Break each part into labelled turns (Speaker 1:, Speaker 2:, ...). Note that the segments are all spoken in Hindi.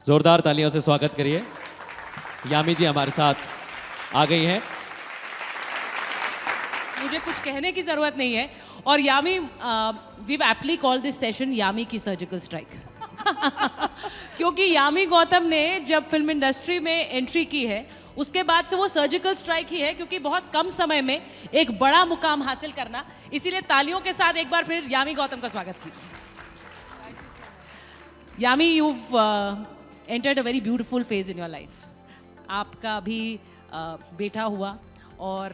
Speaker 1: जोरदार तालियों से स्वागत करिए। यामी जी हमारे साथ आ गई हैं।
Speaker 2: मुझे कुछ कहने की ज़रूरत नहीं है। और Yami, we aptly call this session Yami की सर्जिकल स्ट्राइक क्योंकि यामी गौतम ने जब फिल्म इंडस्ट्री में एंट्री की है उसके बाद से वो सर्जिकल स्ट्राइक ही है, क्योंकि बहुत कम समय में एक बड़ा मुकाम हासिल करना। इसीलिए तालियों के साथ एक बार फिर यामी गौतम का स्वागत कीजिए। यामी, you've entered a very beautiful phase in your life. आपका अभी बेटा हुआ और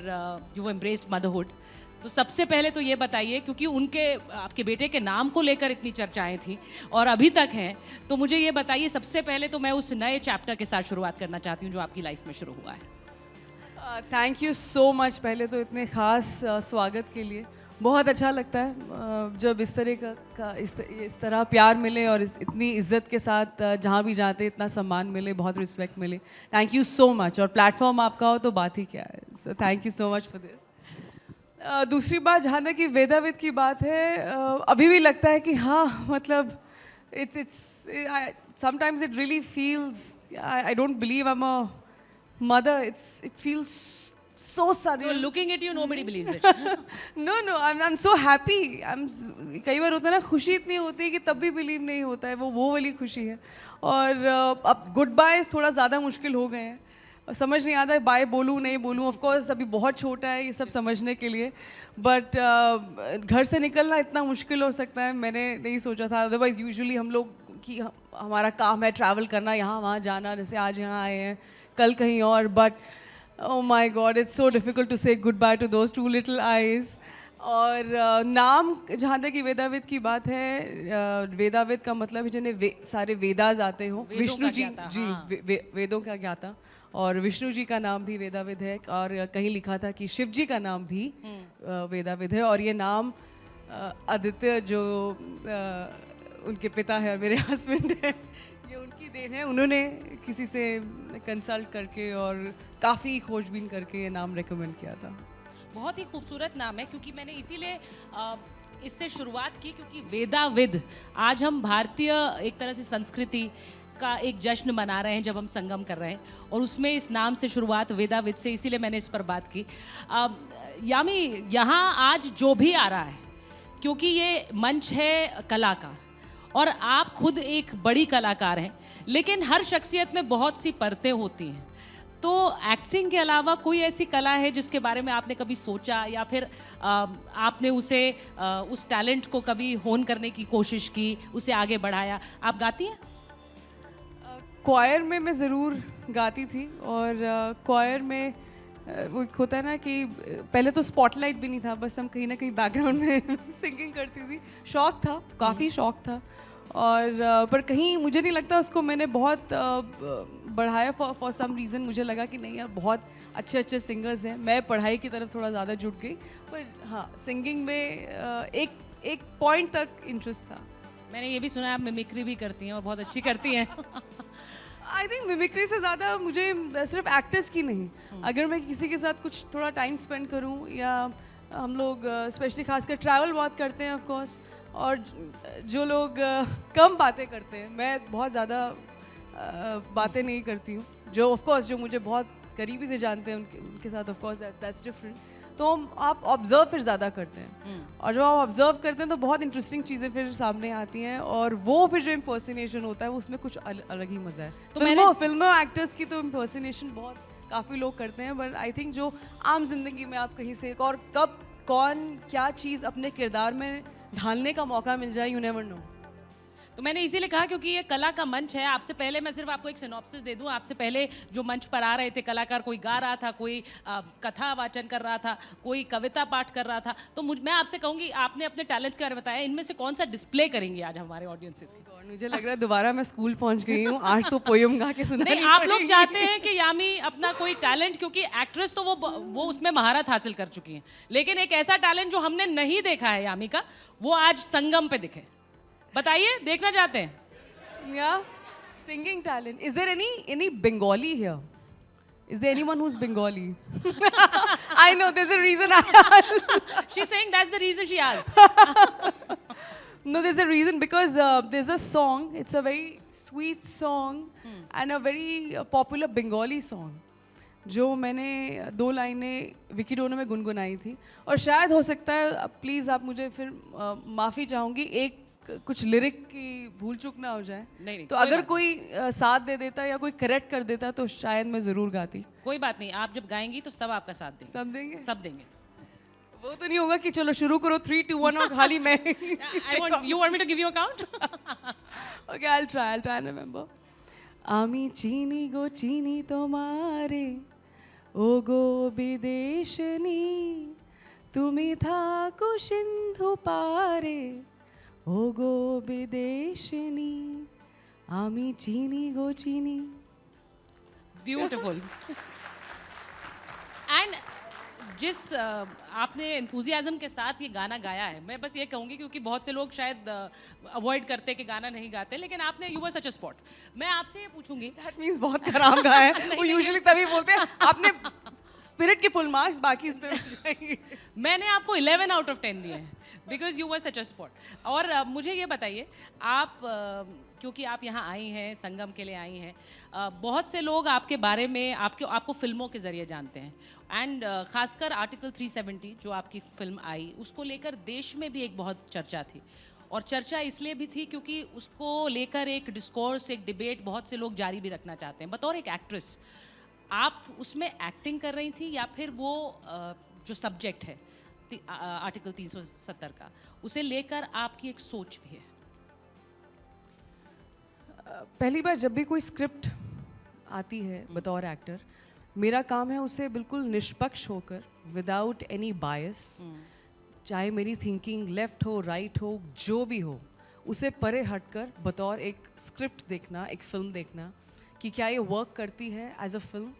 Speaker 2: you've embraced motherhood. तो सबसे पहले तो ये बताइए, क्योंकि उनके आपके बेटे के नाम को लेकर इतनी चर्चाएं थी और अभी तक हैं, तो मुझे ये बताइए सबसे पहले तो मैं उस नए चैप्टर के साथ शुरुआत करना चाहती हूँ जो आपकी लाइफ में शुरू हुआ है।
Speaker 3: Thank you so much. पहले तो इतने ख़ास स्वागत के लिए बहुत अच्छा लगता है जब इस तरह का इस तरह प्यार मिले और इतनी इज्जत के साथ जहाँ भी जाते इतना सम्मान मिले, बहुत रिस्पेक्ट मिले। Thank you so much. और प्लेटफॉर्म आपका हो तो बात ही क्या है। So thank you so much for this. दूसरी बात, जहाँ तक कि वेदाविद की बात है, अभी भी लगता है कि हाँ, मतलब sometimes it really feels, I don't believe I am a mother, it feels so surreal.
Speaker 2: You're looking at you, nobody believes it.
Speaker 3: no, I'm so happy. कई बार होता है ना, खुशी इतनी होती है कि तब भी बिलीव नहीं होता है। वो वाली खुशी है। और अब गुड बाय थोड़ा ज़्यादा मुश्किल हो गए हैं। समझ नहीं आता है बाय बोलूँ नहीं बोलूँ। ऑफ कोर्स अभी बहुत छोटा है ये सब समझने के लिए, बट घर से निकलना इतना मुश्किल हो सकता है मैंने नहीं सोचा था। अदरवाइज यूजुअली हम लोग की हमारा काम है ट्रैवल करना, यहाँ वहाँ जाना, जैसे आज यहाँ आए हैं कल कहीं और। But oh my God, it's so difficult to say goodbye to those two little eyes. और नाम, जहाँ तक कि वेदाविद की बात है, वेदाविद का मतलब है जिन्हें सारे वेदास आते हो। विष्णु जी वेदों का ज्ञाता। और विष्णु जी का नाम भी वेदाविद है। और कहीं लिखा था कि शिव जी का नाम भी वेदाविद है। और ये नाम आदित्य जो उनके पिता है और मेरे हस्बैंड है, ये उनकी देन है। उन्होंने किसी से कंसल्ट करके और काफ़ी खोजबीन करके ये नाम रेकमेंड किया था।
Speaker 2: बहुत ही खूबसूरत नाम है, क्योंकि मैंने इसीलिए इससे शुरुआत की, क्योंकि वेदाविद, आज हम भारतीय एक तरह से संस्कृति का एक जश्न मना रहे हैं जब हम संगम कर रहे हैं, और उसमें इस नाम से शुरुआत वेदाविद से, इसीलिए मैंने इस पर बात की। यामी, यहाँ आज जो भी आ रहा है, क्योंकि ये मंच है कला का और आप खुद एक बड़ी कलाकार हैं, लेकिन हर शख्सियत में बहुत सी परतें होती हैं। तो एक्टिंग के अलावा कोई ऐसी कला है जिसके बारे में आपने कभी सोचा, या फिर आपने उसे उस टैलेंट को कभी होन करने की कोशिश की, उसे आगे बढ़ाया? आप गाती हैं?
Speaker 3: क्वायर में मैं ज़रूर गाती थी। और क्वायर में वो होता है ना कि पहले तो स्पॉटलाइट भी नहीं था, बस हम कहीं ना कहीं बैकग्राउंड में सिंगिंग करती थी। शौक था, काफ़ी शौक था। और पर कहीं मुझे नहीं लगता उसको मैंने बहुत बढ़ाया फॉर सम रीज़न। मुझे लगा कि नहीं यार, बहुत अच्छे अच्छे सिंगर्स हैं। मैं पढ़ाई की तरफ थोड़ा ज़्यादा जुट गई, पर हाँ, सिंगिंग में एक पॉइंट तक इंटरेस्ट था।
Speaker 2: मैंने ये भी सुना है आप मिमिक्री भी करती हैं और बहुत अच्छी करती हैं।
Speaker 3: आई थिंक मिमिक्री से ज़्यादा मुझे सिर्फ एक्टर्स की नहीं, अगर मैं किसी के साथ कुछ थोड़ा टाइम स्पेंड करूं, या हम लोग स्पेशली खासकर ट्रैवल बहुत करते हैं ऑफ कोर्स, और जो लोग कम बातें करते हैं, मैं बहुत ज़्यादा बातें नहीं करती हूँ। जो ऑफ कोर्स जो मुझे बहुत करीबी से जानते हैं उनके साथ ऑफ कोर्स दैट्स डिफरेंट। तो आप ऑब्जर्व फिर ज़्यादा करते हैं, और जब आप ऑब्जर्व करते हैं तो बहुत इंटरेस्टिंग चीज़ें फिर सामने आती हैं, और वो फिर जो इम्पर्सनेशन होता है उसमें कुछ अलग ही मज़ा है। तो फिल्मों एक्टर्स की तो इम्पर्सनेशन बहुत काफ़ी लोग करते हैं, बट आई थिंक जो आम जिंदगी में आप कहीं से और कब कौन क्या चीज़ अपने किरदार में ढालने का मौका मिल जाए, यू नेवर नो।
Speaker 2: तो मैंने इसीलिए कहा क्योंकि ये कला का मंच है। आपसे पहले मैं सिर्फ आपको एक सिनॉप्सिस दे दूं। आपसे पहले जो मंच पर आ रहे थे कलाकार, कोई गा रहा था, कोई कथा वाचन कर रहा था, कोई कविता पाठ कर रहा था। तो मैं आपसे कहूंगी, आपने अपने टैलेंट्स के बारे में बताया, इनमें से कौन सा डिस्प्ले करेंगे आज हमारे ऑडियंसेस की?
Speaker 3: मुझे लग रहा है दोबारा मैं स्कूल पहुंच गई हूँ। आज तो पोयम गा के सुना।
Speaker 2: नहीं, आप लोग चाहते हैं कि यामी अपना कोई टैलेंट, क्योंकि एक्ट्रेस तो वो उसमें महारत हासिल कर चुकी हैं, लेकिन एक ऐसा टैलेंट जो हमने नहीं देखा है यामी का, वो आज संगम पे दिखे। बताइए, देखना चाहते हैं?
Speaker 3: Yeah, singing talent. Is there any Bengali here? Is there anyone who's Bengali? I know there's a reason I asked.
Speaker 2: She's saying that's the reason she asked.
Speaker 3: No, there's a reason because there's a song. It's a very sweet song and a very popular Bengali song. जो मैंने 2 लाइनें विकी डोनो में गुनगुनाई थी और शायद हो सकता है प्लीज़ आप मुझे फिर माफ़ी चाहूँगी एक कुछ लिरिक की भूल चूक ना हो जाए
Speaker 2: नहीं,
Speaker 3: तो अगर कोई साथ दे देता या कोई करेक्ट कर देता तो शायद मैं ज़रूर गाती.
Speaker 2: कोई बात नहीं, आप जब गाएंगी तो सब आपका साथ देंगे.
Speaker 3: सब देंगे.
Speaker 2: सब देंगे.
Speaker 3: वो तो नहीं होगा कि चलो शुरू करो 3, 2, 1 और खाली मैं.
Speaker 2: You want me to give you a count?
Speaker 3: Okay, I'll try and remember. আমি চিনি গো চিনি তোমারে ও গো বিদেশনি তুমি থাকো সিন্ধু পারে ও গো বিদেশনি আমি চিনি গো চিনি.
Speaker 2: ब्यूटिफुल. एंड जिस आपने एंथुजियाज्म के साथ ये गाना गाया है, मैं बस ये कहूँगी क्योंकि बहुत से लोग शायद अवॉइड करते कि गाना नहीं गाते, लेकिन आपने you were such a spot. मैं आपसे ये पूछूंगी.
Speaker 3: दैट मींस बहुत खराब गाया है. वो यूजुअली तभी बोलते हैं आपने स्पिरिट के फुल मार्क्स बाकी इस पे जाएंगे.
Speaker 2: मैंने आपको 11 आउट ऑफ 10 दिए हैं because you were such a spot. और मुझे ये बताइए, आप क्योंकि आप यहाँ आई हैं, संगम के लिए आई हैं, बहुत से लोग आपके बारे में आपको फिल्मों के ज़रिए जानते हैं. एंड ख़ासकर आर्टिकल 370 जो आपकी फिल्म आई, उसको लेकर देश में भी एक बहुत चर्चा थी. और चर्चा इसलिए भी थी क्योंकि उसको लेकर एक डिस्कोर्स, एक डिबेट बहुत से लोग जारी भी रखना चाहते हैं. बतौर एक एक्ट्रेस, आप उसमें एक्टिंग कर रही थी या फिर वो जो सब्जेक्ट है आर्टिकल 370 का, उसे लेकर आपकी एक सोच भी है?
Speaker 3: पहली बार जब भी कोई स्क्रिप्ट आती है बतौर एक्टर, मेरा काम है उसे बिल्कुल निष्पक्ष होकर विदाउट एनी बायस, चाहे मेरी थिंकिंग लेफ्ट हो राइट हो जो भी हो, उसे परे हटकर बतौर एक स्क्रिप्ट देखना, एक फिल्म देखना कि क्या ये वर्क करती है एज अ फिल्म,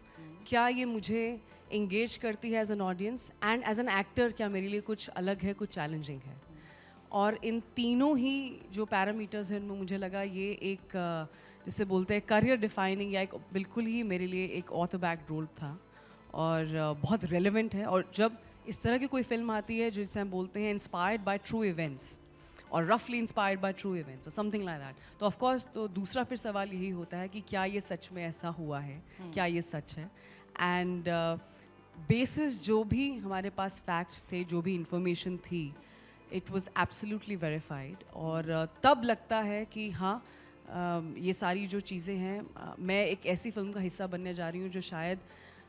Speaker 3: क्या ये मुझे इंगेज करती है as an audience, and as an actor क्या मेरे लिए कुछ अलग है, कुछ चैलेंजिंग है. और इन तीनों ही जो पैरामीटर्स हैं उनमें मुझे लगा ये एक जिसे बोलते हैं करियर डिफाइनिंग या एक बिल्कुल ही मेरे लिए एक ऑथर बैक रोल था और बहुत रेलेवेंट है. और जब इस तरह की कोई फिल्म आती है जिसे हम बोलते हैं इंस्पायर्ड बाय ट्रू इवेंट्स और रफली इंस्पायर्ड बाय ट्रू इवेंट्स और समथिंग लाइक दैट, तो ऑफ कोर्स तो दूसरा फिर सवाल यही होता है कि क्या ये सच में ऐसा हुआ है, क्या ये सच है. एंड बेसिस जो भी हमारे पास फैक्ट्स थे, जो भी इंफॉर्मेशन थी, इट वाज एब्सोल्युटली वेरीफाइड. और तब लगता है कि हाँ, ये सारी जो चीज़ें हैं, मैं एक ऐसी फिल्म का हिस्सा बनने जा रही हूँ जो शायद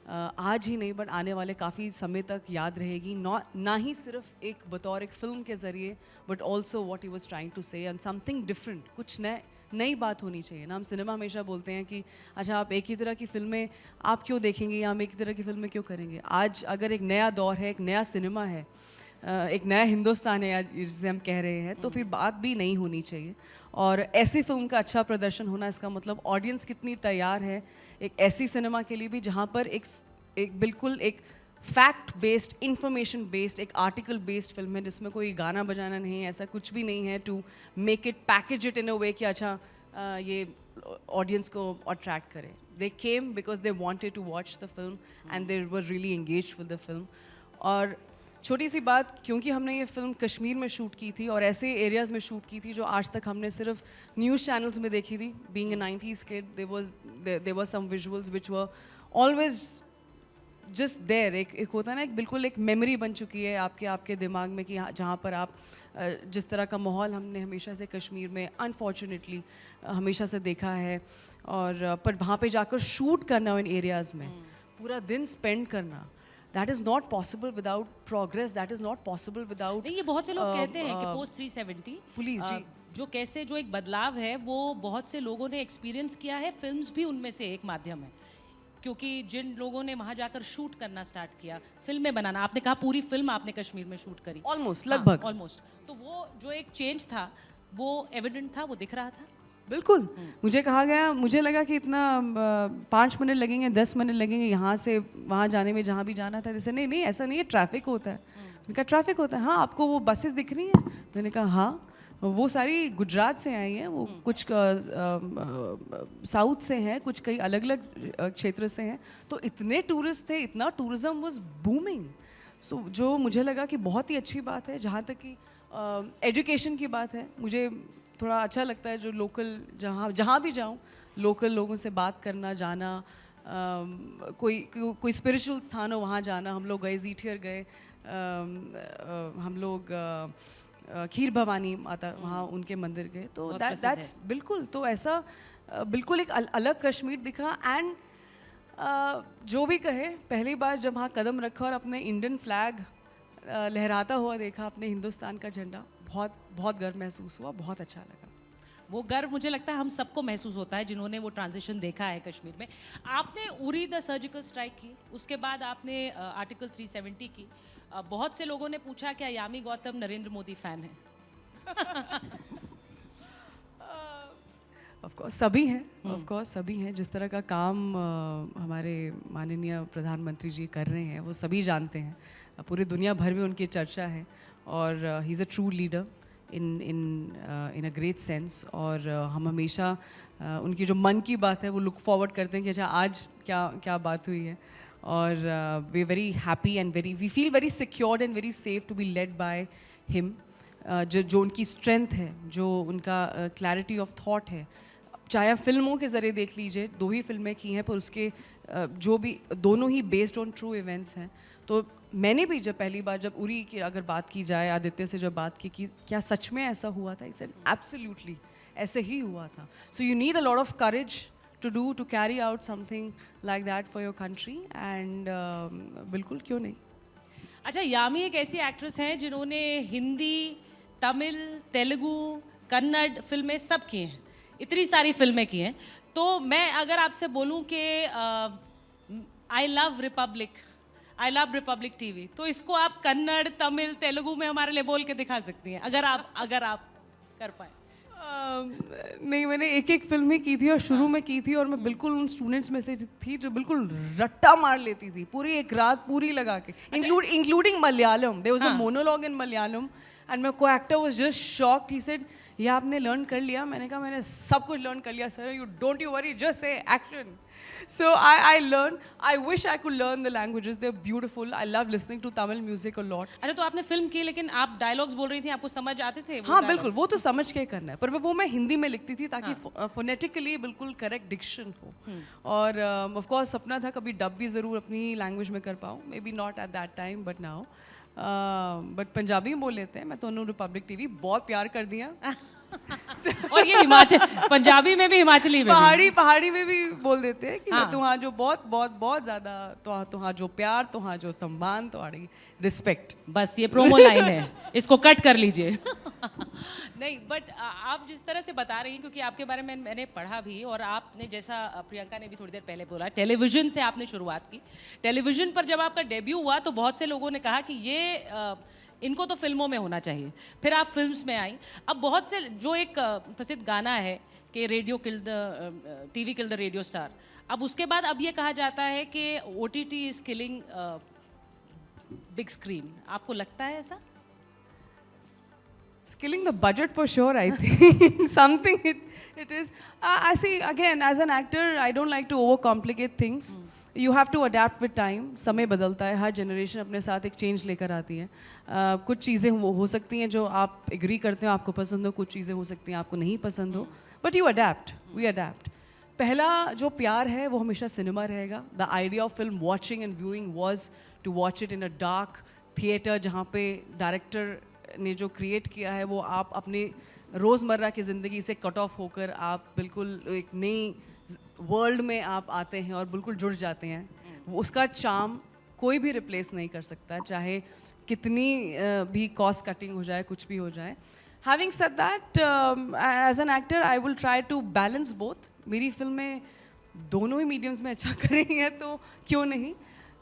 Speaker 3: आज ही नहीं बट आने वाले काफ़ी समय तक याद रहेगी. ना ही सिर्फ एक बतौर एक फ़िल्म के ज़रिए but also what he was trying to say and something different, कुछ नई बात होनी चाहिए ना. हम सिनेमा हमेशा बोलते हैं कि अच्छा आप एक ही तरह की फिल्में आप क्यों देखेंगे या हम एक ही तरह की फिल्में क्यों करेंगे. आज अगर एक नया दौर है, एक नया सिनेमा है, एक नया हिंदुस्तान है जिसे हम कह रहे हैं, तो फिर बात भी नहीं होनी चाहिए. और ऐसी फिल्म का अच्छा प्रदर्शन होना, इसका मतलब ऑडियंस कितनी तैयार है एक ऐसी सिनेमा के लिए भी जहाँ पर एक बिल्कुल एक फैक्ट बेस्ड, इंफॉर्मेशन बेस्ड, एक आर्टिकल बेस्ड फिल्म है जिसमें कोई गाना बजाना नहीं है, ऐसा कुछ भी नहीं है to make it package it in a way कि अच्छा ये ऑडियंस को अट्रैक्ट करे. They came because they wanted to watch the film and they were really engaged with the film. और छोटी सी बात, क्योंकि हमने ये फिल्म कश्मीर में शूट की थी और ऐसे एरियाज़ में शूट की थी जो आज तक हमने सिर्फ न्यूज़ चैनल्स में देखी थी. Being a 90s kid, there were some visuals which were always just there. एक होता है ना, एक बिल्कुल एक मेमोरी बन चुकी है आपके दिमाग में कि जहाँ पर आप जिस तरह का माहौल हमने हमेशा से कश्मीर में अनफॉर्चुनेटली हमेशा से देखा है. और पर वहाँ पे जाकर शूट करना उन एरियाज़ में, पूरा दिन स्पेंड करना, that is not possible without progress, that is not possible without.
Speaker 2: नहीं, ये बहुत से लोग कहते हैं कि पोस्ट 370
Speaker 3: पुलिस जी
Speaker 2: जो एक बदलाव है वो बहुत से लोगों ने एक्सपीरियंस किया है. फिल्म्स भी उनमें से एक माध्यम है, क्योंकि जिन लोगों ने वहाँ जाकर शूट करना स्टार्ट किया, फिल्में बनाना, आपने कहा पूरी फिल्म आपने कश्मीर में शूट करी
Speaker 3: ऑलमोस्ट, लगभग
Speaker 2: ऑलमोस्ट, तो वो जो एक चेंज था वो एविडेंट था, वो दिख रहा था.
Speaker 3: बिल्कुल. मुझे कहा गया, मुझे लगा कि इतना 5 मिनट लगेंगे, 10 मिनट लगेंगे यहाँ से वहाँ जाने में, जहाँ भी जाना था. जैसे नहीं ऐसा नहीं है, ट्रैफिक होता है. मैंने कहा ट्रैफिक होता है, हाँ. आपको वो बसेस दिख रही हैं? मैंने कहा हाँ. वो सारी गुजरात से आई हैं, वो कुछ साउथ से हैं, कुछ कई अलग अलग क्षेत्र से हैं. तो इतने टूरिस्ट थे, इतना टूरिज्म वाज बूमिंग. सो जो मुझे लगा कि बहुत ही अच्छी बात है. जहाँ तक कि एजुकेशन की बात है, मुझे थोड़ा अच्छा लगता है जो लोकल, जहाँ भी जाऊँ लोकल लोगों से बात करना, जाना, कोई स्पिरिचुअल स्थान हो वहाँ जाना। हम लोग गए, जीठियर गए, हम लोग खीर भवानी माता वहाँ उनके मंदिर गए, तो
Speaker 2: बहुत प्रसिद्ध
Speaker 3: दैट्स बिल्कुल, तो ऐसा बिल्कुल एक अलग कश्मीर दिखा। एंड जो भी कहे, पहली बार जब वहाँ कदम रखा और अपने इंडियन फ्लैग लहराता हुआ देखा, अपने हिंदुस्तान का झंडा, बहुत बहुत गर्व महसूस हुआ, बहुत अच्छा लगा।
Speaker 2: वो गर्व मुझे लगता है हम सबको महसूस होता है जिन्होंने वो ट्रांजिशन देखा है कश्मीर में। आपने उरी द सर्जिकल स्ट्राइक की, उसके बाद आपने आर्टिकल 370 की। बहुत से लोगों ने पूछा क्या यामी गौतम नरेंद्र मोदी फैन है?
Speaker 3: ऑफ कोर्स सभी हैं, ऑफ कोर्स सभी हैं। जिस तरह का काम हमारे माननीय प्रधानमंत्री जी कर रहे हैं वो सभी जानते हैं, पूरी दुनिया भर में उनकी चर्चा है, और he is a true leader in a great sense. और हम हमेशा उनकी जो मन की बात है वो लुक फॉरवर्ड करते हैं कि अच्छा आज क्या क्या बात हुई है। और we very happy and we feel very secured and very safe to be led by him. जो उनकी स्ट्रेंथ है, जो उनका क्लैरिटी ऑफ थॉट है, चाहे आप फिल्मों के ज़रिए देख लीजिए, 2 ही फिल्में की हैं पर उसके जो भी दोनों ही बेस्ड ऑन ट्रू इवेंट्स हैं। तो मैंने भी जब पहली बार जब उरी की अगर बात की जाए, आदित्य से जब बात की कि क्या सच में ऐसा हुआ था, इसे एब्सोल्युटली ऐसे ही हुआ था। So you need a lot of courage to carry out something like that for your country, and बिल्कुल क्यों नहीं।
Speaker 2: अच्छा, यामी एक ऐसी एक्ट्रेस हैं जिन्होंने हिंदी, तमिल, तेलुगु, कन्नड़ फिल्में सब की हैं, इतनी सारी फिल्में की हैं। तो मैं अगर आपसे बोलूं कि आई लव रिपब्लिक टीवी, तो इसको आप कन्नड़, तमिल, तेलुगु में हमारे लिए बोल के दिखा सकती हैं, अगर आप कर पाए।
Speaker 3: नहीं, मैंने एक फिल्म ही की थी और शुरू में की थी, और मैं बिल्कुल उन स्टूडेंट्स में से थी जो बिल्कुल रट्टा मार लेती थी पूरी एक रात पूरी लगा के, including Malayalam. There was a monologue in Malayalam and my co-actor was just shocked. He said ये आपने लर्न कर लिया? मैंने कहा मैंने सब कुछ लर्न कर लिया sir, you don't you worry, just say action. So I learn. I wish I could learn the languages. They're beautiful. I love listening to Tamil music a lot.
Speaker 2: अच्छा, तो आपने फिल्म की लेकिन आप डायलॉग्स बोल रही थी, आपको समझ आते थे?
Speaker 3: हाँ बिल्कुल, वो तो समझ के करना है, पर वो मैं हिंदी में लिखती थी ताकि फोनेटिकली बिल्कुल करेक्ट डिक्शन हो। और ऑफ कोर्स सपना था कभी डब भी ज़रूर अपनी लैंग्वेज में कर पाऊँ, may be not at that time but now. But Punjabi में बोल लेते हैं। मैं तो रिपब्लिक टीवी बहुत प्यार कर दिया।
Speaker 2: और ये हिमाचल, पंजाबी में भी, हिमाचली में
Speaker 3: पहाड़ी में भी बोल देते हैं कि मैं तुहाँ जो बहुत बहुत बहुत ज़्यादा, तुहाँ जो प्यार, तुहाँ जो सम्मान, तुम्हारी रिस्पेक्ट।
Speaker 2: बस ये प्रोमो लाइन है, इसको कट कर लीजिए। नहीं, बट आप जिस तरह से बता रही हैं, क्योंकि आपके बारे में मैंने पढ़ा भी, और आपने जैसा प्रियंका ने भी थोड़ी देर पहले बोला, टेलीविज़न से आपने शुरुआत की। टेलीविज़न पर जब आपका डेब्यू हुआ तो बहुत से लोगों ने कहा कि ये इनको तो फिल्मों में होना चाहिए, फिर आप फिल्म्स में आई। अब बहुत से, जो एक प्रसिद्ध गाना है कि radio kill the TV kill the radio star, अब उसके बाद अब ये कहा जाता है कि OTT is killing big screen. आपको लगता है ऐसा?
Speaker 3: It's killing the budget for sure, I think. Something it is. I see, again, as an actor, I don't like to overcomplicate things. You have to adapt with time. समय बदलता है, हर जनरेशन अपने साथ एक चेंज लेकर आती है। कुछ चीज़ें हो सकती हैं जो आप एग्री करते हो, आपको पसंद हो, कुछ चीज़ें हो सकती हैं आपको नहीं पसंद हो, but you adapt, we adapt. पहला जो प्यार है वो हमेशा सिनेमा रहेगा। The idea of film watching and viewing was to watch it in a dark theatre, जहाँ पे डायरेक्टर ने जो क्रिएट किया है वो आप अपने रोज़मर्रा की ज़िंदगी से कट ऑफ होकर आप बिल्कुल एक नई वर्ल्ड में आप आते हैं और बिल्कुल जुड़ जाते हैं। उसका चार्म कोई भी रिप्लेस नहीं कर सकता, चाहे कितनी भी कॉस्ट कटिंग हो जाए, कुछ भी हो जाए। Having said that, as an actor I will try to balance both. मेरी फिल्में दोनों ही मीडियम्स में अच्छा कर रही हैं तो क्यों नहीं।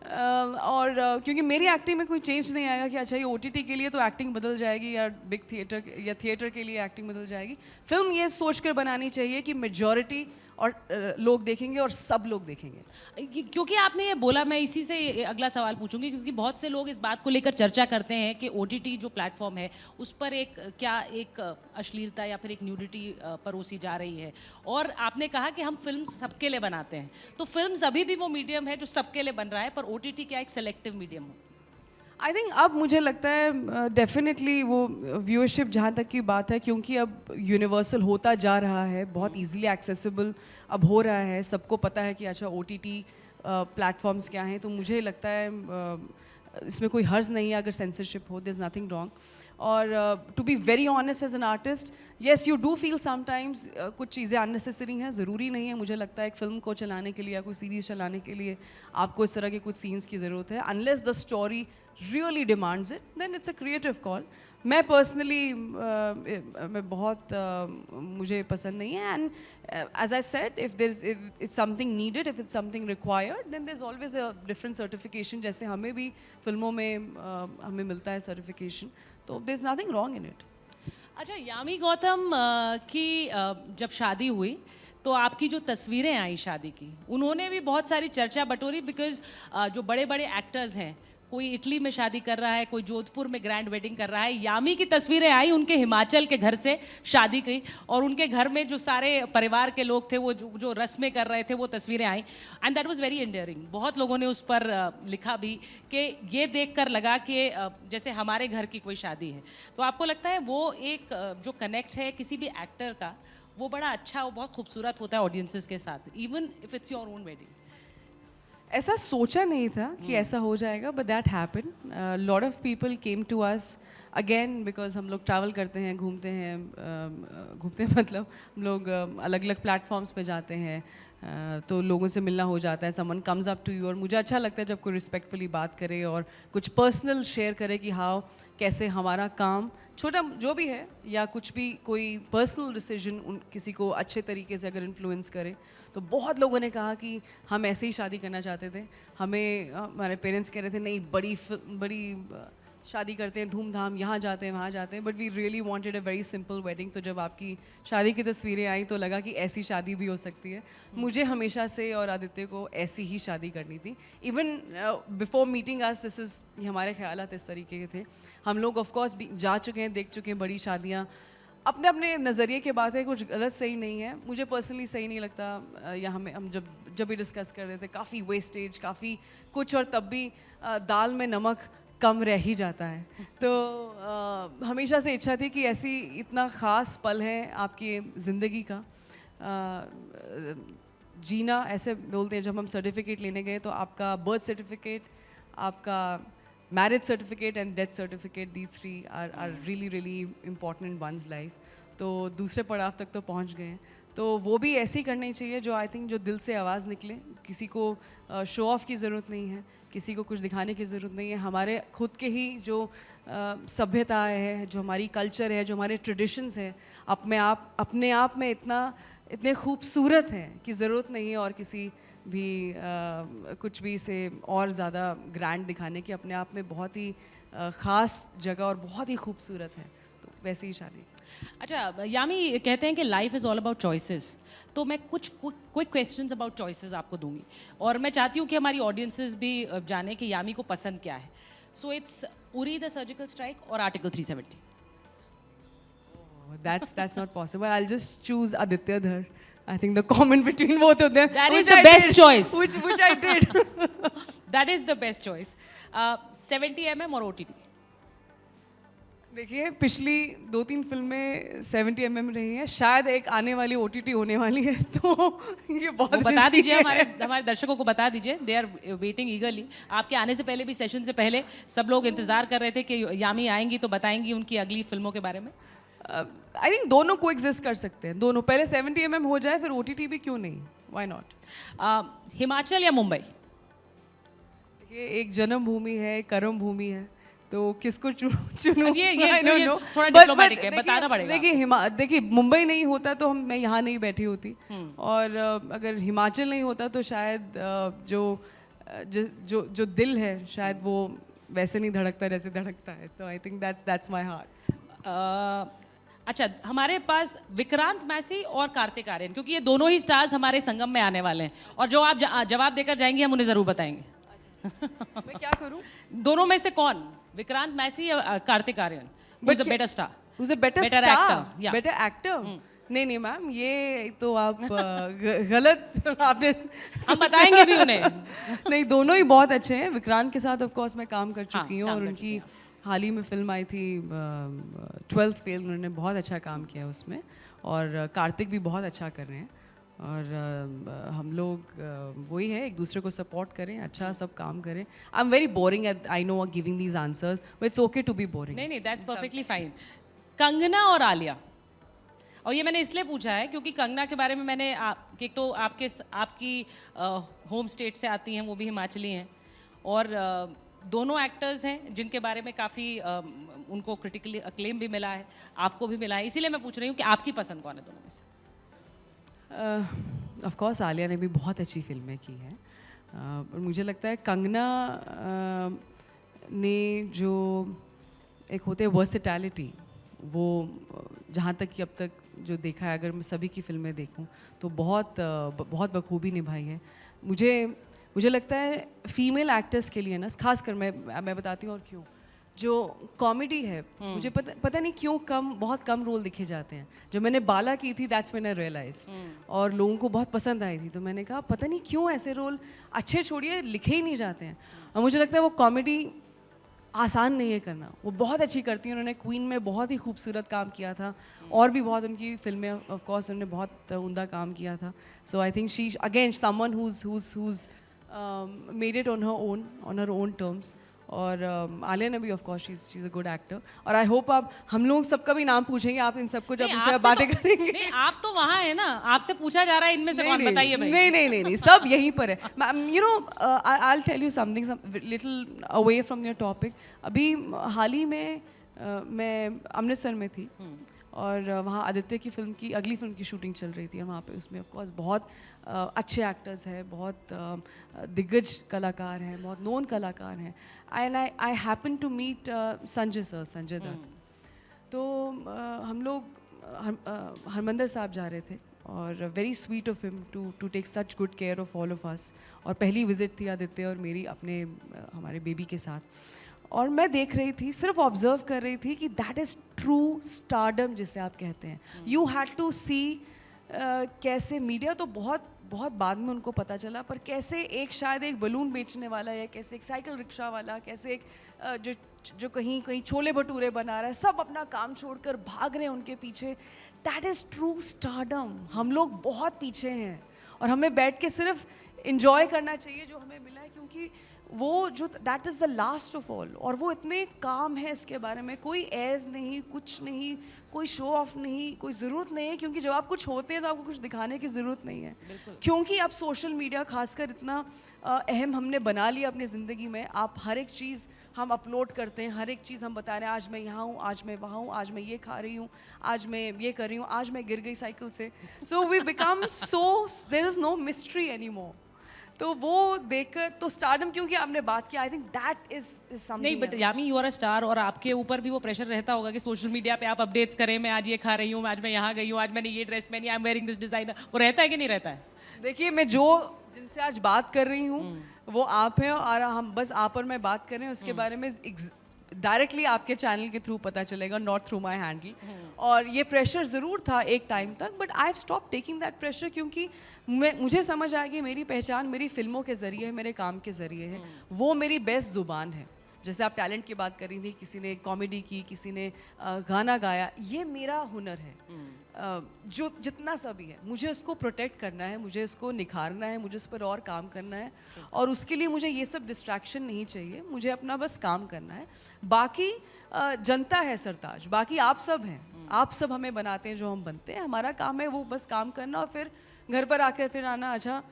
Speaker 3: और क्योंकि मेरी एक्टिंग में कोई चेंज नहीं आएगा कि अच्छा ये OTT के लिए तो एक्टिंग बदल जाएगी या बिग थिएटर या थिएटर के लिए एक्टिंग बदल जाएगी। फिल्म ये सोचकर बनानी चाहिए कि मेजॉरिटी और लोग देखेंगे और सब लोग देखेंगे।
Speaker 2: क्योंकि आपने ये बोला, मैं इसी से अगला सवाल पूछूंगी, क्योंकि बहुत से लोग इस बात को लेकर चर्चा करते हैं कि OTT जो प्लेटफॉर्म है उस पर एक अश्लीलता या फिर एक न्यूडिटी परोसी जा रही है, और आपने कहा कि हम फिल्म सबके लिए बनाते हैं, तो फिल्म अभी भी वो मीडियम है जो सबके लिए बन रहा है, पर OTT क्या एक सेलेक्टिव मीडियम हो?
Speaker 3: आई थिंक अब मुझे लगता है डेफिनेटली वो व्यूअरशिप जहाँ तक की बात है, क्योंकि अब यूनिवर्सल होता जा रहा है, बहुत इजीली एक्सेसिबल अब हो रहा है, सबको पता है कि अच्छा OTT प्लेटफॉर्म्स क्या हैं, तो मुझे लगता है इसमें कोई हर्ज नहीं है अगर सेंसरशिप हो, देयर इज़ नथिंग रॉन्ग. और to be very honest as an artist, yes you do feel sometimes कुछ चीज़ें अननेसेसरी हैं, ज़रूरी नहीं है. मुझे लगता है एक फिल्म को चलाने के लिए या कोई सीरीज़ चलाने के लिए आपको इस तरह के कुछ सीन्स की ज़रूरत है. Unless the story really demands it, then it's a creative call. मैं पर्सनली मैं बहुत मुझे पसंद नहीं है. And as I said, if it's something needed, if it's something required, then there's always a different certification. जैसे हमें भी फिल्मों में हमें मिलता है certification, तो there's nothing wrong in it.
Speaker 2: अच्छा, यामी गौतम की जब शादी हुई तो आपकी जो तस्वीरें आई शादी की, उन्होंने भी बहुत सारी चर्चा बटोरी, बिकॉज जो बड़े बड़े एक्टर्स हैं, कोई इटली में शादी कर रहा है, कोई जोधपुर में ग्रैंड वेडिंग कर रहा है. यामी की तस्वीरें आई उनके हिमाचल के घर से शादी की, और उनके घर में जो सारे परिवार के लोग थे वो जो रस्में कर रहे थे, वो तस्वीरें आई. And that was very endearing. बहुत लोगों ने उस पर लिखा भी कि ये देखकर लगा कि जैसे हमारे घर की कोई शादी है. तो आपको लगता है वो एक जो कनेक्ट है किसी भी एक्टर का, वो बड़ा अच्छा, वो बहुत खूबसूरत होता है ऑडियंसेस के साथ, even if it's your own wedding?
Speaker 3: ऐसा सोचा नहीं था कि ऐसा हो जाएगा, but that happen. Lot of people came to us again, because हम लोग ट्रैवल करते हैं, घूमते हैं मतलब हम लोग अलग अलग प्लेटफॉर्म्स पे जाते हैं, तो लोगों से मिलना हो जाता है. Someone comes up to you, और मुझे अच्छा लगता है जब कोई रिस्पेक्टफुली बात करे और कुछ पर्सनल शेयर करे कि हाउ कैसे हमारा काम छोटा जो भी है, या कुछ भी कोई पर्सनल डिसीजन किसी को अच्छे तरीके से अगर इन्फ्लुएंस करे. तो बहुत लोगों ने कहा कि हम ऐसे ही शादी करना चाहते थे. हमारे पेरेंट्स कह रहे थे नहीं, बड़ी शादी करते हैं, धूमधाम, यहाँ जाते हैं वहाँ जाते हैं, but we really wanted a very simple wedding. तो जब आपकी शादी की तस्वीरें आई तो लगा कि ऐसी शादी भी हो सकती है. मुझे हमेशा से और आदित्य को ऐसी ही शादी करनी थी. Even before meeting us, this is हमारे ख्यालात इस तरीके के थे. हम लोग ऑफकोर्स जा चुके हैं, देख चुके हैं बड़ी शादियाँ. अपने अपने नज़रिए की बात है, कुछ गलत सही नहीं है. मुझे पर्सनली सही नहीं लगता. या हम जब भी डिस्कस कर रहे थे, काफ़ी वेस्टेज, काफ़ी कुछ, और तब भी दाल में नमक कम रह ही जाता है. तो हमेशा से इच्छा थी कि ऐसी इतना ख़ास पल है आपकी ज़िंदगी का, जीना. ऐसे बोलते हैं, जब हम सर्टिफिकेट लेने गए तो आपका बर्थ सर्टिफिकेट, आपका marriage certificate and death certificate, these three are really important in one's life. तो दूसरे पड़ाव तक तो पहुंच गए हैं, तो वो भी ऐसे ही करनी चाहिए जो आई थिंक जो दिल से आवाज़ निकले. किसी को शो ऑफ की ज़रूरत नहीं है, किसी को कुछ दिखाने की ज़रूरत नहीं है. हमारे खुद के ही जो सभ्यता है, जो हमारी कल्चर है, जो हमारे ट्रेडिशंस है, अपने आप में इतने खूबसूरत हैं कि ज़रूरत नहीं है और किसी भी कुछ भी से और ज़्यादा ग्रैंड दिखाने की. अपने आप में बहुत ही ख़ास जगह और बहुत ही खूबसूरत है. तो वैसे ही शादी.
Speaker 2: अच्छा, यामी कहते हैं कि life is all about choices. तो मैं कुछ क्विक क्वेश्चंस अबाउट चॉइसेस आपको दूंगी, और मैं चाहती हूँ कि हमारी ऑडियंसेस भी जाने कि यामी को पसंद क्या है. So it's Uri the surgical strike और article 370.
Speaker 3: That's not possible. I'll just choose Aditya Dhar. I think the comment between both of them.
Speaker 2: That is the best choice.
Speaker 3: Which I did.
Speaker 2: That is the best choice. 70mm और OTT?
Speaker 3: देखिए, पिछली 2-3 फिल्में 70mm रही हैं, शायद एक आने वाली OTT होने वाली है, तो ये बहुत
Speaker 2: बता
Speaker 3: risky
Speaker 2: दीजिए,
Speaker 3: है.
Speaker 2: हमारे दर्शकों को बता दीजिए. They are waiting eagerly. आपके आने से पहले भी, सेशन से पहले सब लोग इंतजार कर रहे थे कि यामी आएंगी तो बताएंगी उनकी अगली फिल्मों के बारे में.
Speaker 3: आई थिंक दोनों को एग्जिस्ट कर सकते हैं. दोनों पहले 70mm हो जाए, फिर OTT भी क्यों नहीं, व्हाई नॉट.
Speaker 2: हिमाचल या मुंबई?
Speaker 3: देखिए, एक जन्मभूमि है, एक कर्म भूमि है, तो किसको चुनूं?
Speaker 2: ये थोड़ा डिप्लोमेटिक है, बताना पड़ेगा.
Speaker 3: देखिए, मुंबई नहीं होता तो मैं यहाँ नहीं बैठी होती, और अगर हिमाचल नहीं होता तो शायद जो दिल है शायद वो वैसे नहीं धड़कता जैसे धड़कता है. तो I think that's my heart.
Speaker 2: अच्छा, हमारे पास विक्रांत मैसी और कार्तिक आर्यन, क्योंकि ये दोनों ही स्टार्स हमारे संगम में आने वाले हैं, और जो आप जवाब देकर जाएंगे हम उन्हें ज़रूर बताएंगे.
Speaker 3: मैं क्या करूं?
Speaker 2: दोनों में से कौन, विक्रांत मैसी या Kartik Aaryan? Who's a better star?
Speaker 3: Who's a better
Speaker 2: Better
Speaker 3: star?
Speaker 2: actor, yeah.
Speaker 3: Better actor? नहीं नहीं मैम, ये तो आप गलत आपने
Speaker 2: हम बताएंगे भी उन्हें।
Speaker 3: नहीं, दोनों ही बहुत अच्छे हैं। विक्रांत के साथ ऑफ कोर्स मैं काम कर चुकी हूँ
Speaker 2: काम
Speaker 3: और
Speaker 2: कर
Speaker 3: उनकी हाल ही में फिल्म आई थी 12th फेल, उन्होंने बहुत अच्छा काम किया उसमें। और कार्तिक भी बहुत अच्छा कर रहे हैं। और हम लोग वही है, एक दूसरे को सपोर्ट करें, अच्छा सब काम करें। I am very boring at I know giving these answers, but it's okay to be boring.
Speaker 2: नहीं नहीं, दैट्स परफेक्टली फाइन। कंगना और आलिया, और ये मैंने इसलिए पूछा है क्योंकि कंगना के बारे में मैंने एक तो आपकी होम स्टेट से आती हैं, वो भी हिमाचली हैं, और दोनों एक्टर्स हैं जिनके बारे में काफ़ी उनको क्रिटिकली अक्लेम भी मिला है, आपको भी मिला है, इसीलिए मैं पूछ रही हूँ कि आपकी पसंद कौन है दोनों में से?
Speaker 3: ऑफ कोर्स आलिया ने भी बहुत अच्छी फिल्में की हैं, पर मुझे लगता है कंगना ने जो एक होते हैं वर्सेटैलिटी, वो जहाँ तक कि अब तक जो देखा है, अगर मैं सभी की फिल्में देखूं तो बहुत बखूबी निभाई है। मुझे लगता है फीमेल एक्टर्स के लिए ना, खासकर मैं बताती हूँ और क्यों, जो कॉमेडी है, मुझे पता नहीं क्यों बहुत कम रोल दिखे जाते हैं। जब मैंने बाला की थी, दैट्स व्हेन आई रियलाइज्ड, और लोगों को बहुत पसंद आई थी, तो मैंने कहा पता नहीं क्यों ऐसे रोल अच्छे छोड़िए लिखे ही नहीं जाते हैं। और मुझे लगता है वो कॉमेडी आसान नहीं है करना, वो बहुत अच्छी करती हैं। उन्होंने क्वीन में बहुत ही खूबसूरत काम किया था, और भी बहुत उनकी फिल्में ऑफ कोर्स उन्होंने बहुत उम्दा काम किया था। So I think she again someone who's made it on her own terms। और आलिया ने भी of course she is a good actor. और आई होप आप हम लोग सबका भी नाम पूछेंगे आप इन सबको जब इनसे आप बातें करेंगे।
Speaker 2: नहीं, आप तो वहाँ है ना, आपसे पूछा जा रहा है इनमें से कौन, बताइए भाई।
Speaker 3: नहीं, सब यहीं पर है। You know, I'll tell you something little away from your topic। अभी हाल ही में मैं अमृतसर में थी, और वहाँ आदित्य की फिल्म की अगली फिल्म की शूटिंग चल रही थी, और वहाँ पे उसमें ऑफ कोर्स बहुत अच्छे एक्टर्स हैं, बहुत दिग्गज कलाकार हैं, बहुत नोन कलाकार हैं। And I happen to meet Sanjay Dutt. तो हम लोग हरमंदर साहब जा रहे थे, और very sweet of him to take such good care of all of us. और पहली विजिट थी आदित्य और मेरी अपने हमारे बेबी के साथ, और मैं देख रही थी, सिर्फ ऑब्जर्व कर रही थी कि दैट इज़ ट्रू स्टारडम जिसे आप कहते हैं। यू हैड टू सी कैसे मीडिया तो बहुत बाद में उनको पता चला, पर कैसे एक शायद एक बलून बेचने वाला, या कैसे एक साइकिल रिक्शा वाला, कैसे एक जो कहीं छोले भटूरे बना रहा है, सब अपना काम छोड़कर भाग रहे हैं उनके पीछे। That is true stardom. हम लोग बहुत पीछे हैं, और हमें बैठ के सिर्फ इंजॉय करना चाहिए जो हमें मिला है, क्योंकि वो जो that is the last of all. और वो इतने काम है इसके बारे में, कोई एज नहीं, कुछ नहीं, कोई शो ऑफ नहीं, कोई ज़रूरत नहीं है, क्योंकि जब आप कुछ होते हैं तो आपको कुछ दिखाने की ज़रूरत नहीं है। क्योंकि अब सोशल मीडिया खासकर इतना अहम हमने बना लिया अपनी ज़िंदगी में। आप हर एक चीज़ हम अपलोड करते हैं, हर एक चीज़ हम बता रहे हैं, आज मैं यहाँ हूँ, आज मैं वहाँ हूँ, आज मैं ये खा रही हूँ, आज मैं ये कर रही हूँ, आज मैं गिर गई साइकिल से। So we become so there is no mystery anymore. तो वो देखकर तो स्टारडम, क्योंकि आपने बात की, I think that is something.
Speaker 2: नहीं, but Yami you are a star, और आपके ऊपर भी वो प्रेशर रहता होगा कि सोशल मीडिया पे आप अपडेट्स करें, मैं आज ये खा रही हूँ, आज मैं यहाँ गई हूँ, आज मैंने ये ड्रेस पहनी, I am wearing this designer, वो रहता है कि नहीं रहता है?
Speaker 3: देखिए, मैं जिनसे आज बात कर रही हूँ वो आप हैं, और हम बस आप और मैं बात कर रहे हैं, उसके बारे में डायरेक्टली आपके चैनल के थ्रू पता चलेगा, नॉट थ्रू माई हैंडल। और ये प्रेशर ज़रूर था एक टाइम तक, but I have stop taking that pressure, क्योंकि मुझे समझ आ गई मेरी पहचान मेरी फिल्मों के ज़रिए है, मेरे काम के ज़रिए है। वो मेरी बेस्ट ज़ुबान है। जैसे आप टैलेंट की बात कर रही थी, किसी ने कॉमेडी की, किसी ने गाना गाया, ये मेरा हुनर है। जो जितना सा भी है, मुझे उसको प्रोटेक्ट करना है, मुझे उसको निखारना है, मुझे उस पर और काम करना है, और उसके लिए मुझे ये सब डिस्ट्रैक्शन नहीं चाहिए, मुझे अपना बस काम करना है। बाकी जनता है सरताज, बाकी आप सब हैं, आप सब हमें बनाते हैं जो हम बनते हैं। हमारा काम है वो बस काम करना, और फिर घर पर आकर फिर आना, अच्छा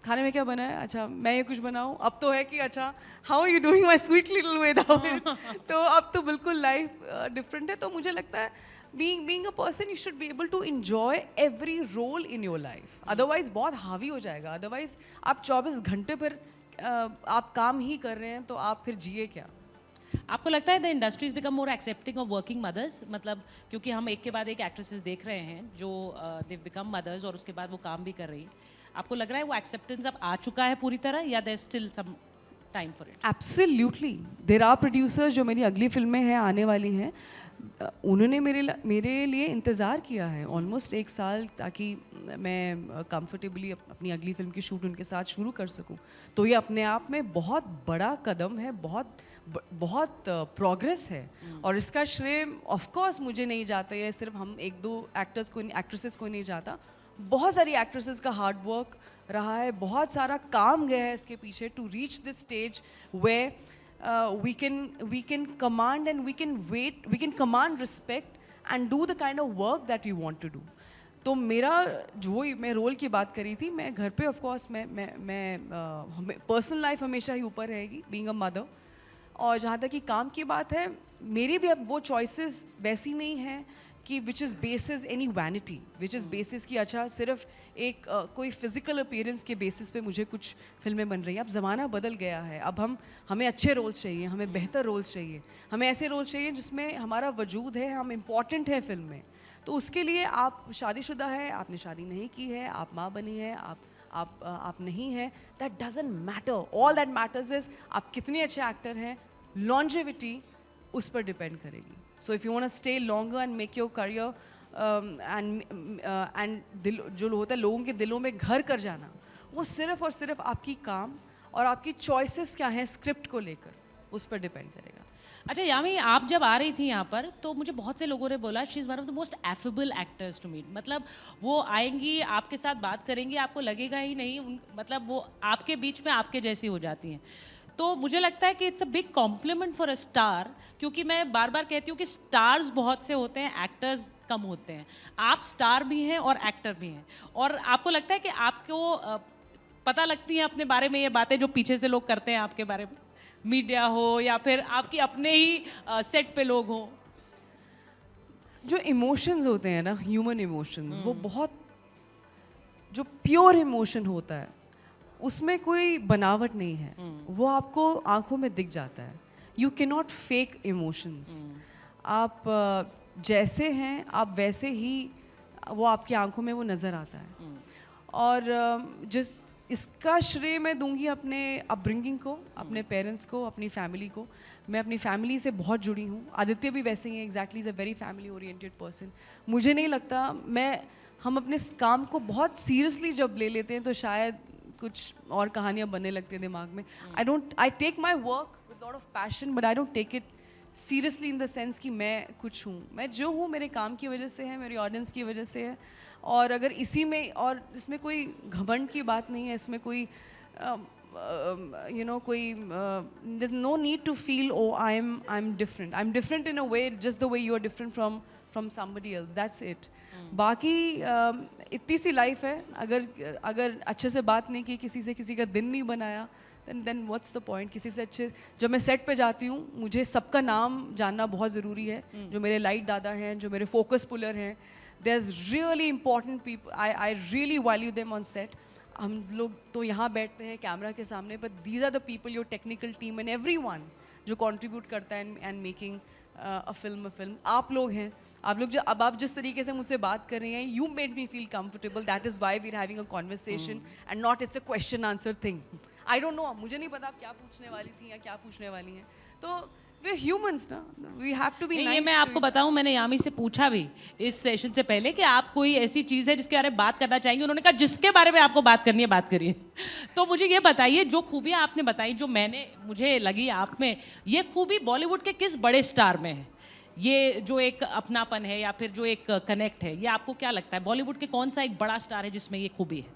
Speaker 3: खाने में क्या बना है, अच्छा मैं ये कुछ बनाऊँ। अब तो है कि अच्छा how you doing my sweet little Veda. तो अब तो बिल्कुल लाइफ डिफरेंट है। तो मुझे लगता है being a person you should be able to enjoy every role in your life, otherwise बहुत हावी हो जाएगा। otherwise आप 24 घंटे पर आप काम ही कर रहे हैं, तो आप फिर जिए क्या?
Speaker 2: आपको लगता है the industries become more accepting of working mothers, मतलब क्योंकि हम एक के बाद एक एक्ट्रेसेस देख रहे हैं जो दे बिकम मदर्स और उसके बाद वो काम भी कर रही हैं, आपको लग रहा है वो एक्सेप्टेंस अब आ चुका है पूरी तरह, या there still some time for it?
Speaker 3: Absolutely there are producers जो मेरी अगली फिल्में हैं आने वाली हैं, उन्होंने मेरे लिए इंतज़ार किया है ऑलमोस्ट 1 साल, ताकि मैं कंफर्टेबली अपनी अगली फिल्म की शूट उनके साथ शुरू कर सकूं। तो ये अपने आप में बहुत बड़ा कदम है, बहुत प्रोग्रेस है। और इसका श्रेय ऑफ कोर्स मुझे नहीं जाता, ये सिर्फ हम 1-2 एक्टर्स को, एक्ट्रेसेस को नहीं जाता, बहुत सारी एक्ट्रेसेस का हार्ड वर्क रहा है, बहुत सारा काम गया है इसके पीछे to reach this stage we we can command and we can command respect and do the kind of work that we want to do. तो मेरा जो मैं रोल की बात करी थी, मैं घर पे ऑफ कोर्स मैं पर्सनल लाइफ हमेशा ही ऊपर रहेगी, बीइंग अ मदर। और जहाँ तक कि काम की बात है, मेरी भी अब वो चॉइसेस वैसी नहीं हैं कि which is basis any vanity, which is basis कि अच्छा सिर्फ एक कोई फिजिकल अपीयरेंस के बेसिस पे मुझे कुछ फिल्में बन रही हैं। अब ज़माना बदल गया है, अब हमें अच्छे रोल्स चाहिए, हमें बेहतर रोल्स चाहिए, हमें ऐसे रोल्स चाहिए जिसमें हमारा वजूद है, हम इम्पॉर्टेंट है फिल्म में। तो उसके लिए आप शादीशुदा है, आपने शादी नहीं की है, आप माँ बनी है, आप नहीं है, that doesn't matter. All that matters is आप कितने अच्छे एक्टर हैं, लॉन्जेविटी उस पर डिपेंड करेगी। So if you want to stay longer and make your career and जो होता है लोगों के दिलों में घर कर जाना, वो सिर्फ और सिर्फ आपकी काम और आपकी चॉइसेस क्या हैं स्क्रिप्ट को लेकर, उस पर डिपेंड करेगा।
Speaker 2: अच्छा यामी, आप जब आ रही थी यहाँ पर तो मुझे बहुत से लोगों ने बोला she is one of the most affable actors to meet. मतलब वो आएंगी, आपके साथ बात करेंगी, आपको लगेगा ही नहीं मतलब वो आपके बीच में आपके जैसी हो जाती हैं। तो मुझे लगता है कि it's a big complement for a star, क्योंकि मैं बार बार कहती हूँ कि स्टार्स बहुत से होते हैं, एक्टर्स कम होते हैं। आप स्टार भी हैं और एक्टर भी हैं, और आपको लगता है कि आपको पता लगती हैं अपने बारे में ये बातें जो पीछे से लोग करते हैं आपके बारे में, मीडिया हो या फिर आपके अपने ही सेट पे लोग हों?
Speaker 3: जो इमोशंस होते हैं ना, ह्यूमन इमोशंस, वो बहुत जो प्योर इमोशन होता है उसमें कोई बनावट नहीं है, वो आपको आंखों में दिख जाता है। You can not fake emotions. आप जैसे हैं आप वैसे ही वो आपकी आंखों में वो नज़र आता है। और जिस इसका श्रेय मैं दूंगी अपने अपब्रिंगिंग को, अपने पेरेंट्स को, अपनी फैमिली को। मैं अपनी फैमिली से बहुत जुड़ी हूँ, आदित्य भी वैसे ही है, exactly is a very family oriented person. मुझे नहीं लगता हम अपने इस काम को बहुत सीरियसली जब ले लेते हैं तो शायद कुछ और कहानियाँ बनने लगती हैं दिमाग में। I take my work with lot of passion, but I don't take it seriously in the sense कि मैं कुछ हूँ। मैं जो हूँ मेरे काम की वजह से है, मेरी ऑडियंस की वजह से है। और अगर इसी में, और इसमें कोई घमंड की बात नहीं है, इसमें कोई कोई there's no need to feel oh I'm different in a way, just the way you are different from somebody else, that's it. बाकी इतनी सी लाइफ है, अगर अच्छे से बात नहीं की, किसी का दिन नहीं बनाया, then what's the point? किसी से अच्छे, जब मैं सेट पे जाती हूँ मुझे सबका नाम जानना बहुत ज़रूरी है। जो मेरे लाइट दादा हैं, जो मेरे फोकस पुलर हैं, there's really important people, I really value them on set. हम लोग तो यहाँ बैठते हैं कैमरा के सामने, but these are the people, your technical team and everyone जो contribute करता है and making a film. आप लोग हैं, आप लोग जो अब आप जिस तरीके से मुझसे बात कर रहे हैं, you made me feel comfortable. That is why we're having a conversation and not it's a question answer thing. I don't know, मुझे नहीं पता आप क्या पूछने वाली थी या क्या पूछने वाली हैं। तो we're humans ना, we have to be nice.
Speaker 2: ये मैं आपको बताऊं, मैंने यामी से पूछा भी इस सेशन से पहले कि आप कोई ऐसी चीज़ है जिसके बारे में बात करना चाहेंगे। उन्होंने कहा जिसके बारे में आपको बात करनी है बात करिए। तो मुझे ये बताइए, जो खूबियाँ आपने बताई, जो मुझे लगी आप में, ये खूबी बॉलीवुड के किस बड़े स्टार में है? ये जो एक अपनापन है या फिर जो एक कनेक्ट है, ये आपको क्या लगता है बॉलीवुड के कौन सा एक बड़ा स्टार है जिसमें ये खूबी है?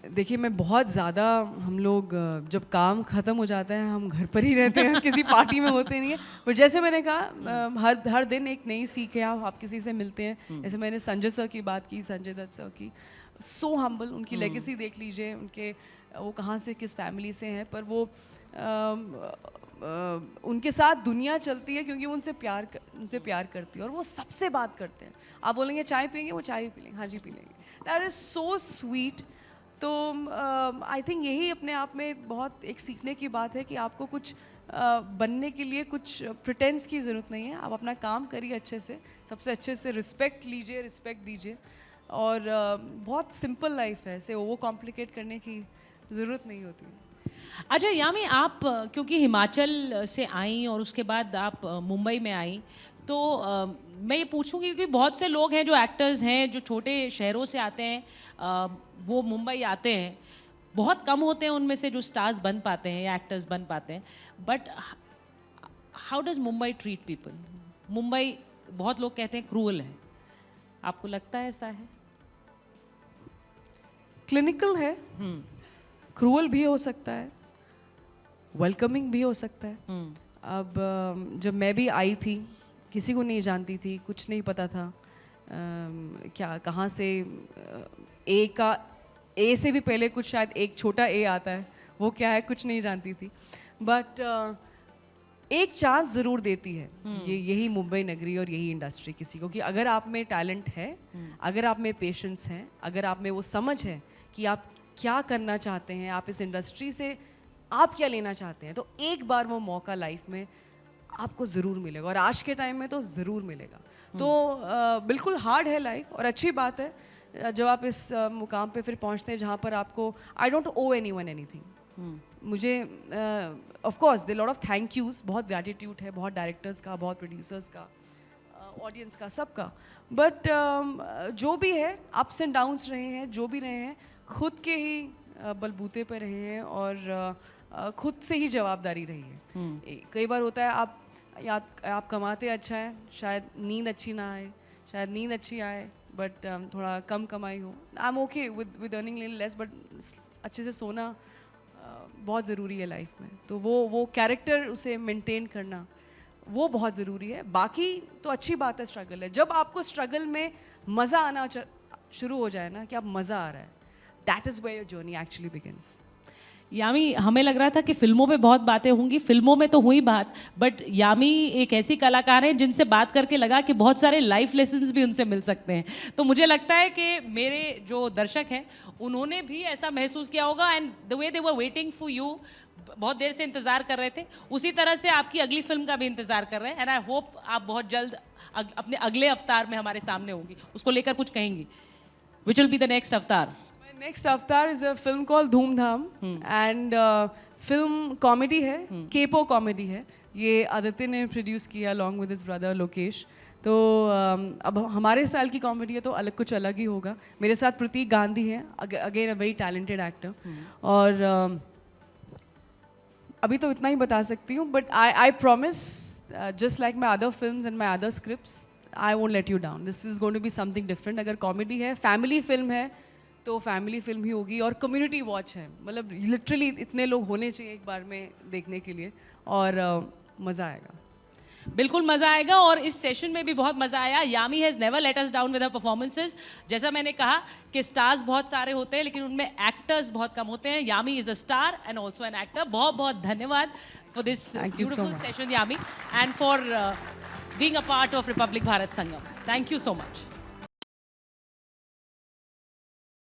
Speaker 3: देखिए, मैं बहुत ज़्यादा, हम लोग जब काम ख़त्म हो जाता है हम घर पर ही रहते हैं, किसी पार्टी में होते नहीं है। पर जैसे मैंने कहा, हर दिन एक नई सीख है, आप किसी से मिलते हैं। जैसे मैंने संजय सर की बात की, संजय दत्त सर की, सो हम्बल, उनकी लेगेसी देख लीजिए, वो कहाँ से, किस फैमिली से हैं, पर वो उनके साथ दुनिया चलती है क्योंकि वो उनसे प्यार करती है और वो सबसे बात करते हैं। आप बोलेंगे चाय पियेंगे, वो चाय भी पी लेंगे, हाँ जी पी लेंगे। That is so sweet. तो आई थिंक यही अपने आप में बहुत एक सीखने की बात है कि आपको कुछ बनने के लिए कुछ प्रिटेंस की ज़रूरत नहीं है। आप अपना काम करिए अच्छे से, सबसे अच्छे से रिस्पेक्ट लीजिए, रिस्पेक्ट दीजिए, और बहुत सिंपल लाइफ है, ऐसे ओवर कॉम्प्लिकेट करने की ज़रूरत नहीं होती।
Speaker 2: अच्छा यामी, आप क्योंकि हिमाचल से आई और उसके बाद आप मुंबई में आई, तो मैं ये पूछूंगी क्योंकि बहुत से लोग हैं जो एक्टर्स हैं जो छोटे शहरों से आते हैं, वो मुंबई आते हैं, बहुत कम होते हैं उनमें से जो स्टार्स बन पाते हैं या एक्टर्स बन पाते हैं, but how does Mumbai treat people? Mumbai, बहुत लोग कहते हैं क्रूअल है, आपको लगता है ऐसा है?
Speaker 3: क्लिनिकल है, क्रूअल भी हो सकता है, वेलकमिंग भी हो सकता है। अब जब मैं भी आई थी, किसी को नहीं जानती थी, कुछ नहीं पता था क्या कहाँ से ए से भी पहले कुछ शायद एक छोटा ए आता है, वो क्या है कुछ नहीं जानती थी, बट एक चांस ज़रूर देती है यही मुंबई नगरी और यही इंडस्ट्री किसी को, कि अगर आप में टैलेंट है, अगर आप में पेशेंस है, अगर आप में वो समझ है कि आप क्या करना चाहते हैं, आप इस इंडस्ट्री से आप क्या लेना चाहते हैं, तो एक बार वो मौका लाइफ में आपको ज़रूर मिलेगा, और आज के टाइम में तो ज़रूर मिलेगा। तो बिल्कुल हार्ड है लाइफ, और अच्छी बात है जब आप इस मुकाम पे फिर पहुंचते हैं जहाँ पर आपको I don't owe anyone anything. मुझे of course they lot of thank yous, बहुत ग्रैटिट्यूड है, बहुत डायरेक्टर्स का, बहुत प्रोड्यूसर्स का, ऑडियंस का, सबका, बट जो भी है अप्स एंड डाउन्स रहे हैं, जो भी रहे हैं, खुद के ही बलबूते पर रहे हैं, और खुद से ही जवाबदारी रही है। कई बार होता है आप कमाते अच्छा है, शायद नींद अच्छी ना आए, शायद नींद अच्छी आए बट थोड़ा कम कमाई हो, I am okay with earning little less, but अच्छे से सोना बहुत ज़रूरी है लाइफ में। तो वो कैरेक्टर उसे मेंटेन करना वो बहुत ज़रूरी है। बाकी तो अच्छी बात है, स्ट्रगल है। जब आपको स्ट्रगल में मज़ा आना शुरू हो जाए ना, कि आप मज़ा आ रहा है, that is where your journey actually begins.
Speaker 2: Yami, हमें लग रहा था कि फिल्मों पे बहुत बातें होंगी, फिल्मों में तो हुई बात, बट यामी एक ऐसी कलाकार है जिनसे बात करके लगा कि बहुत सारे लाइफ लेसन्स भी उनसे मिल सकते हैं। तो मुझे लगता है कि मेरे जो दर्शक हैं उन्होंने भी ऐसा महसूस किया होगा, and the way they were waiting for you, बहुत देर से इंतज़ार कर रहे थे, उसी तरह से आपकी अगली फिल्म का भी इंतज़ार कर रहे हैं, एंड आई होप आप बहुत जल्द अपने अगले अवतार में हमारे सामने होंगी, उसको लेकर कुछ कहेंगी? Which will be the next अवतार?
Speaker 3: नेक्स्ट अवतार इज अ फिल्म कॉल धूमधाम, एंड फिल्म कॉमेडी है, केपो कॉमेडी है। ये आदित्य ने प्रोड्यूस किया along with his brother Lokesh. तो अब हमारे स्टाइल की कॉमेडी है तो अलग कुछ अलग ही होगा। मेरे साथ प्रतीक गांधी हैं, again a very talented actor, और अभी तो इतना ही बता सकती हूँ, but I promise just like my other films and my other scripts, I won't let you down. This is going to be something different. अगर कॉमेडी है, फैमिली फिल्म है, तो फैमिली फिल्म ही होगी, और कम्युनिटी वॉच है, मतलब लिटरली इतने लोग होने चाहिए एक बार में देखने के लिए, और मज़ा आएगा।
Speaker 2: बिल्कुल मज़ा आएगा, और इस सेशन में भी बहुत मज़ा आया। Yami has never let us down with her performances. जैसा मैंने कहा कि स्टार्स बहुत सारे होते हैं लेकिन उनमें एक्टर्स बहुत कम होते हैं। Yami is a star and also an actor. बहुत बहुत धन्यवाद for this beautiful session Yami, and for being a part of Republic Bharat Sangam. Thank you so much.